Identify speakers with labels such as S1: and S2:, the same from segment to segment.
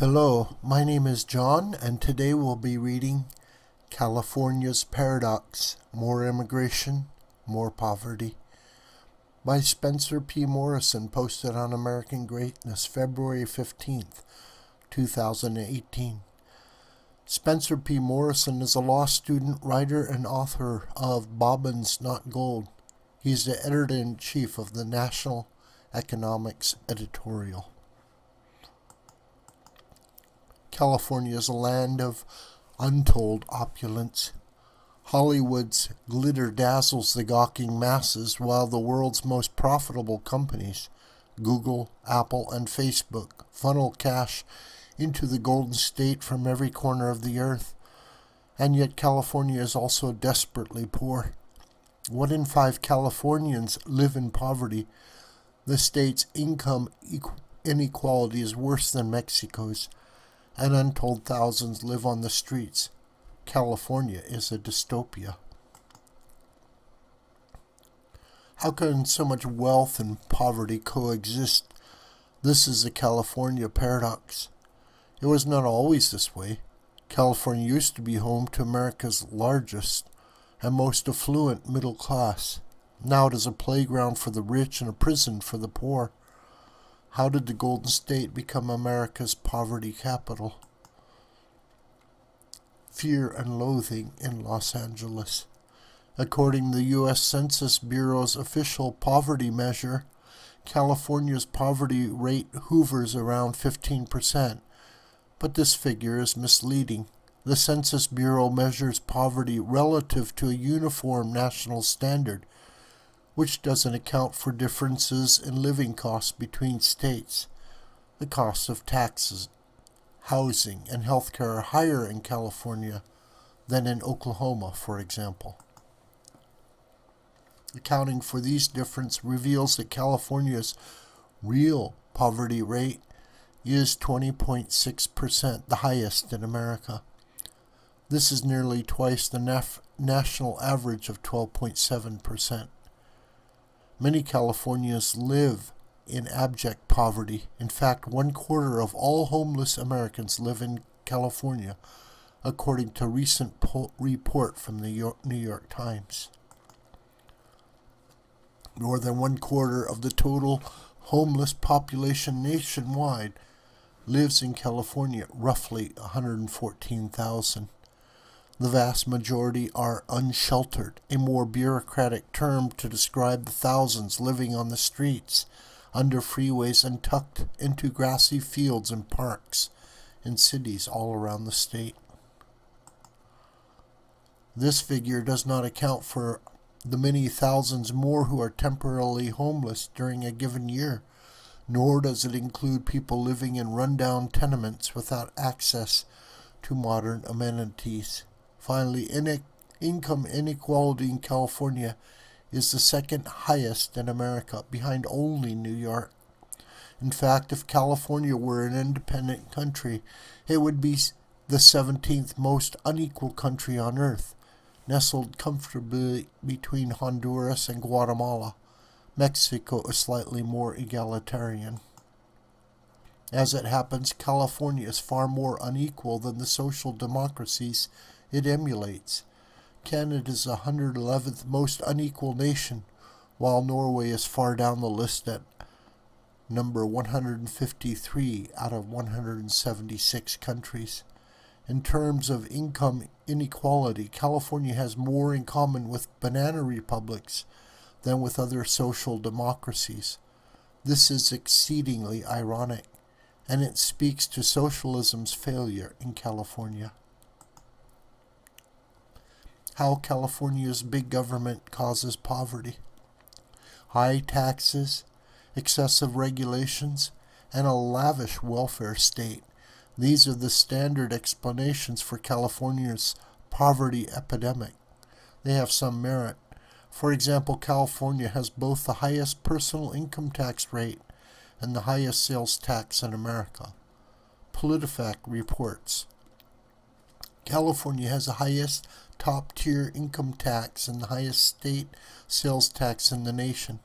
S1: Hello, my name is John, and today we'll be reading California's Paradox: More Immigration, More Poverty by Spencer P. Morrison, posted on American Greatness, February 15th, 2018. Spencer P. Morrison is a law student, writer, and author of Bobbins Not Gold. He is the editor-in-chief of the National Economics Editorial. California is a land of untold opulence. Hollywood's glitter dazzles the gawking masses, while the world's most profitable companies, Google, Apple, and Facebook, funnel cash into the Golden State from every corner of the earth. And yet California is also desperately poor. 1 in 5 Californians live in poverty. The state's income inequality is worse than Mexico's, and untold thousands live on the streets. California is a dystopia. How can so much wealth and poverty coexist? This is the California paradox. It was not always this way. California used to be home to America's largest and most affluent middle class. Now it is a playground for the rich and a prison for the poor. How did the Golden State become America's poverty capital? Fear and loathing in Los Angeles. According to the U.S. Census Bureau's official poverty measure, California's poverty rate hovers around 15%, but this figure is misleading. The Census Bureau measures poverty relative to a uniform national standard, which doesn't account for differences in living costs between states. The costs of taxes, housing, and healthcare are higher in California than in Oklahoma, for example. Accounting for these differences reveals that California's real poverty rate is 20.6%, the highest in America. This is nearly twice the national average of 12.7%. Many Californians live in abject poverty. In fact, 1/4 of all homeless Americans live in California, according to a recent report from the New York Times. More than 1/4 of the total homeless population nationwide lives in California, roughly 114,000. The vast majority are unsheltered, a more bureaucratic term to describe the thousands living on the streets, under freeways, and tucked into grassy fields and parks in cities all around the state. This figure does not account for the many thousands more who are temporarily homeless during a given year, nor does it include people living in rundown tenements without access to modern amenities. Finally, income inequality in California is the second highest in America, behind only New York. In fact, if California were an independent country, it would be the 17th most unequal country on earth, nestled comfortably between Honduras and Guatemala. Mexico is slightly more egalitarian. As it happens, California is far more unequal than the social democracies it emulates. Canada is the 111th most unequal nation, while Norway is far down the list at number 153 out of 176 countries. In terms of income inequality, California has more in common with banana republics than with other social democracies. This is exceedingly ironic, and it speaks to socialism's failure in California. How California's big government causes poverty. High taxes, excessive regulations, and a lavish welfare state. These are the standard explanations for California's poverty epidemic. They have some merit. For example, California has both the highest personal income tax rate and the highest sales tax in America. PolitiFact reports, California has the highest top-tier income tax and the highest state sales tax in the nation.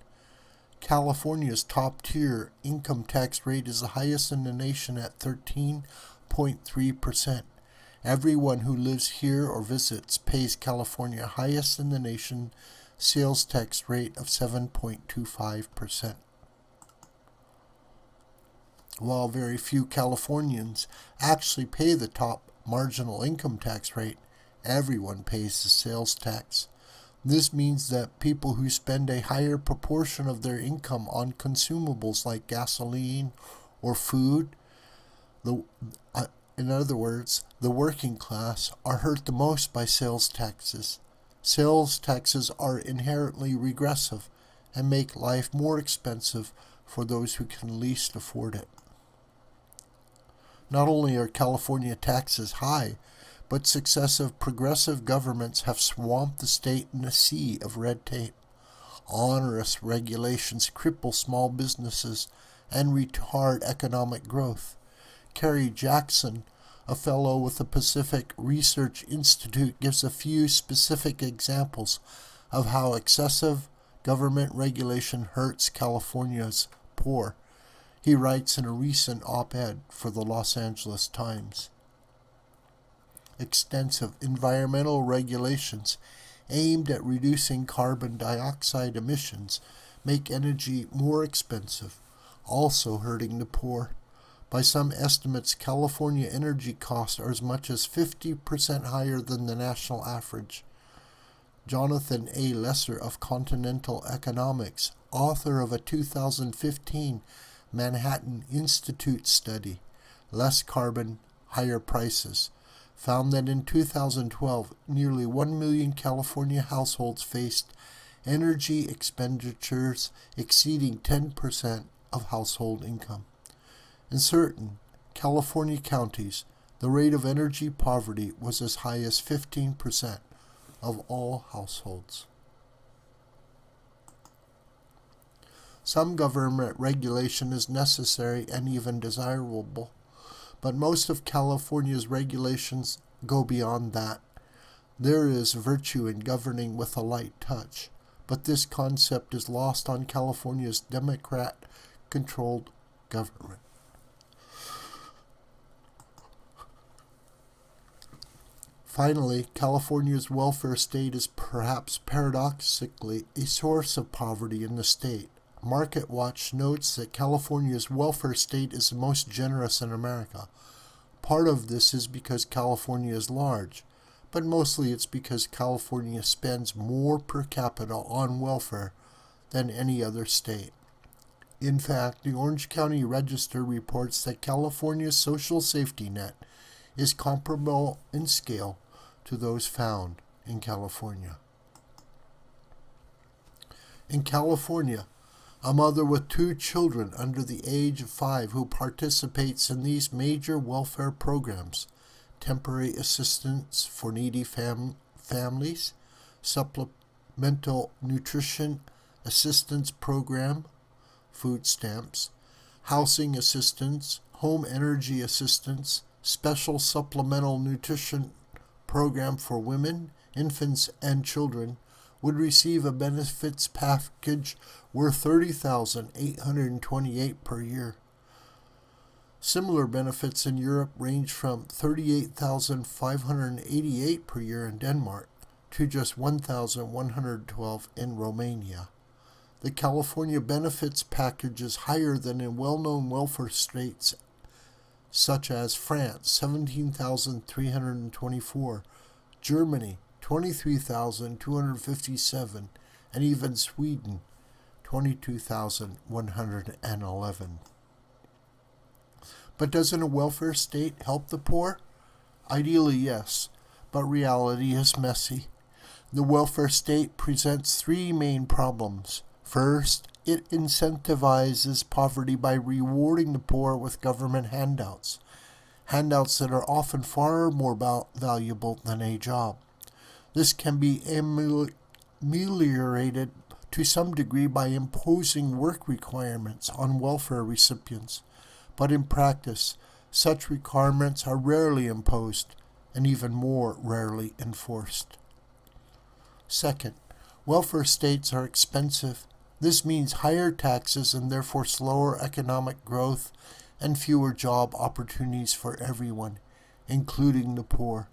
S1: California's top-tier income tax rate is the highest in the nation at 13.3%. Everyone who lives here or visits pays California's highest in the nation sales tax rate of 7.25%. While very few Californians actually pay the top marginal income tax rate, everyone pays the sales tax. This means that people who spend a higher proportion of their income on consumables like gasoline or food, in other words, the working class, are hurt the most by sales taxes. Sales taxes are inherently regressive and make life more expensive for those who can least afford it. Not only are California taxes high, but successive progressive governments have swamped the state in a sea of red tape. Onerous regulations cripple small businesses and retard economic growth. Kerry Jackson, a fellow with the Pacific Research Institute, gives a few specific examples of how excessive government regulation hurts California's poor. He writes in a recent op-ed for the Los Angeles Times. Extensive environmental regulations aimed at reducing carbon dioxide emissions make energy more expensive, also hurting the poor. By some estimates, California energy costs are as much as 50% higher than the national average. Jonathan A. Lesser of Continental Economics, author of a 2015 Manhattan Institute study, Less Carbon, Higher Prices, found that in 2012, nearly 1 million California households faced energy expenditures exceeding 10% of household income. In certain California counties, the rate of energy poverty was as high as 15% of all households. Some government regulation is necessary and even desirable, but most of California's regulations go beyond that. There is virtue in governing with a light touch, but this concept is lost on California's Democrat-controlled government. Finally, California's welfare state is perhaps paradoxically a source of poverty in the state. MarketWatch notes that California's welfare state is the most generous in America. Part of this is because California is large, but mostly it's because California spends more per capita on welfare than any other state. In fact, the Orange County Register reports that California's social safety net is comparable in scale to those found in California. In California, a mother with 2 children under the age of 5 who participates in these major welfare programs, temporary assistance for needy families, supplemental nutrition assistance program, food stamps, housing assistance, home energy assistance, special supplemental nutrition program for women, infants, and children, would receive a benefits package worth $30,828 per year. Similar benefits in Europe range from $38,588 per year in Denmark to just $1,112 in Romania. The California benefits package is higher than in well-known welfare states such as France, $17,324, Germany, $23,257, and even Sweden, $22,111. But doesn't a welfare state help the poor? Ideally, yes, but reality is messy. The welfare state presents 3 main problems. First, it incentivizes poverty by rewarding the poor with government handouts that are often far more valuable than a job. This can be ameliorated to some degree by imposing work requirements on welfare recipients, but in practice, such requirements are rarely imposed and even more rarely enforced. Second, welfare states are expensive This means higher taxes and therefore slower economic growth and fewer job opportunities for everyone, including the poor.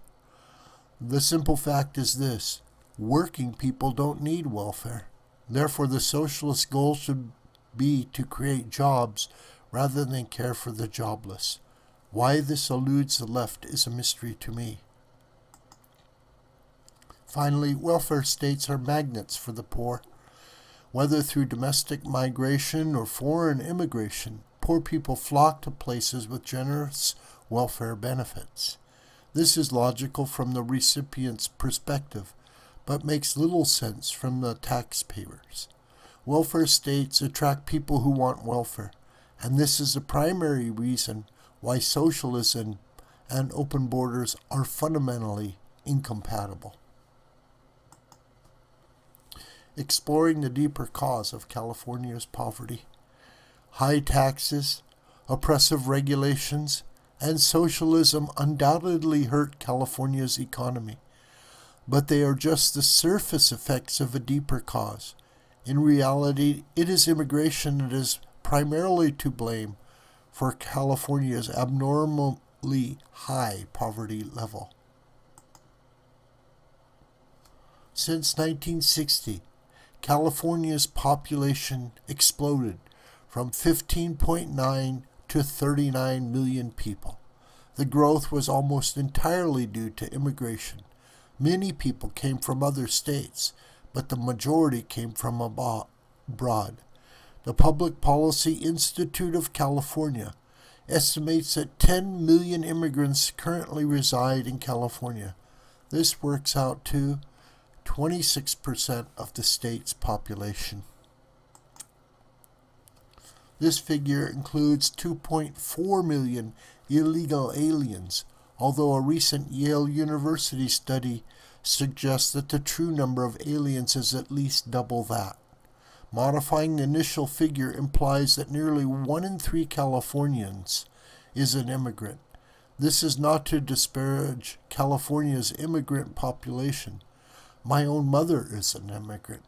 S1: The simple fact is this: working people don't need welfare. Therefore, the socialist goal should be to create jobs rather than care for the jobless. Why this eludes the left is a mystery to me. Finally, welfare states are magnets for the poor. Whether through domestic migration or foreign immigration, poor people flock to places with generous welfare benefits. This is logical from the recipient's perspective, but makes little sense from the taxpayers. Welfare states attract people who want welfare, and this is the primary reason why socialism and open borders are fundamentally incompatible. Exploring the deeper cause of California's poverty. High taxes, oppressive regulations, and socialism undoubtedly hurt California's economy, but they are just the surface effects of a deeper cause. In reality, it is immigration that is primarily to blame for California's abnormally high poverty level. Since 1960, California's population exploded from 15.9 to 39 million people. The growth was almost entirely due to immigration. Many people came from other states, but the majority came from abroad. The Public Policy Institute of California estimates that 10 million immigrants currently reside in California. This works out to 26% of the state's population. This figure includes 2.4 million illegal aliens, although a recent Yale University study suggests that the true number of aliens is at least double that. Modifying the initial figure implies that nearly 1 in 3 Californians is an immigrant. This is not to disparage California's immigrant population. My own mother is an immigrant.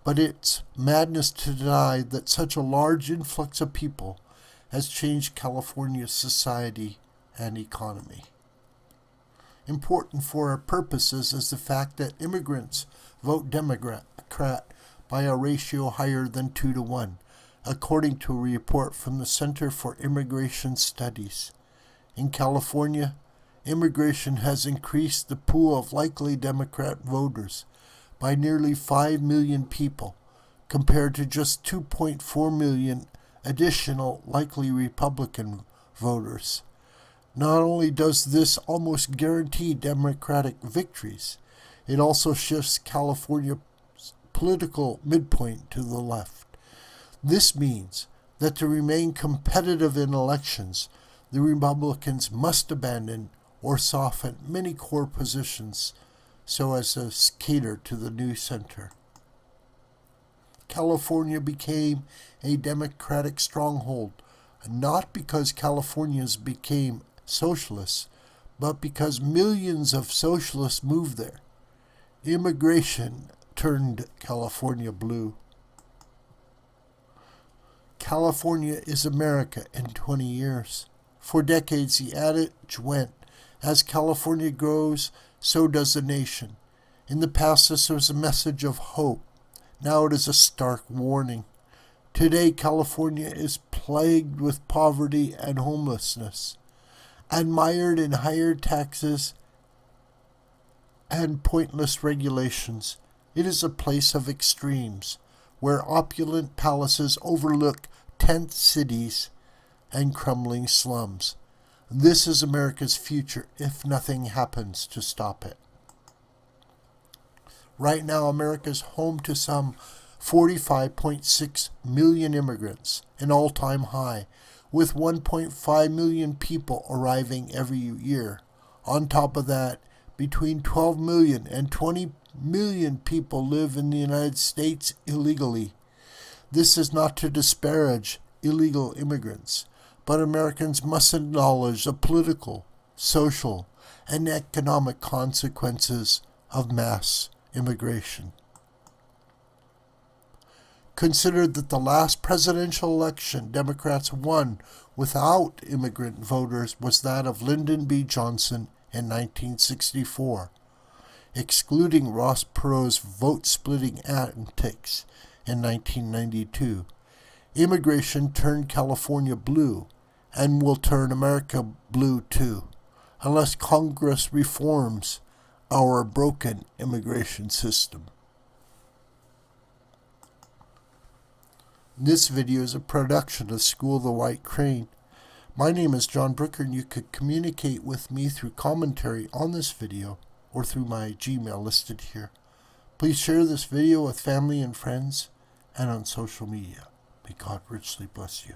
S1: But it's madness to deny that such a large influx of people has changed California's society and economy. Important for our purposes is the fact that immigrants vote Democrat by a ratio higher than 2 to 1, according to a report from the Center for Immigration Studies. In California, immigration has increased the pool of likely Democrat voters by nearly 5 million people, compared to just 2.4 million additional likely Republican voters. Not only does this almost guarantee Democratic victories, it also shifts California's political midpoint to the left. This means that to remain competitive in elections, the Republicans must abandon or soften many core positions so as to cater to the new center. California became a Democratic stronghold, not because Californians became socialists, but because millions of socialists moved there. Immigration turned California blue. California is America in 20 years. For decades, the adage went, as California grows, so does the nation. In the past, this was a message of hope. Now it is a stark warning. Today, California is plagued with poverty and homelessness, admired in higher taxes and pointless regulations. It is a place of extremes, where opulent palaces overlook tent cities and crumbling slums. This is America's future if nothing happens to stop it. Right now, America is home to some 45.6 million immigrants, an all-time high, with 1.5 million people arriving every year. On top of that, between 12 million and 20 million people live in the United States illegally. This is not to disparage illegal immigrants, but Americans must acknowledge the political, social, and economic consequences of mass immigration. considered that the last presidential election Democrats won without immigrant voters was that of Lyndon B. Johnson in 1964, excluding Ross Perot's vote-splitting antics in 1992. Immigration turned California blue, and will turn America blue too, unless Congress reforms our broken immigration system. This video is a production of School of the White Crane. My name is John Brooker, and you could communicate with me through commentary on this video or through my Gmail listed here. Please share this video with family and friends and on social media. May God richly bless you.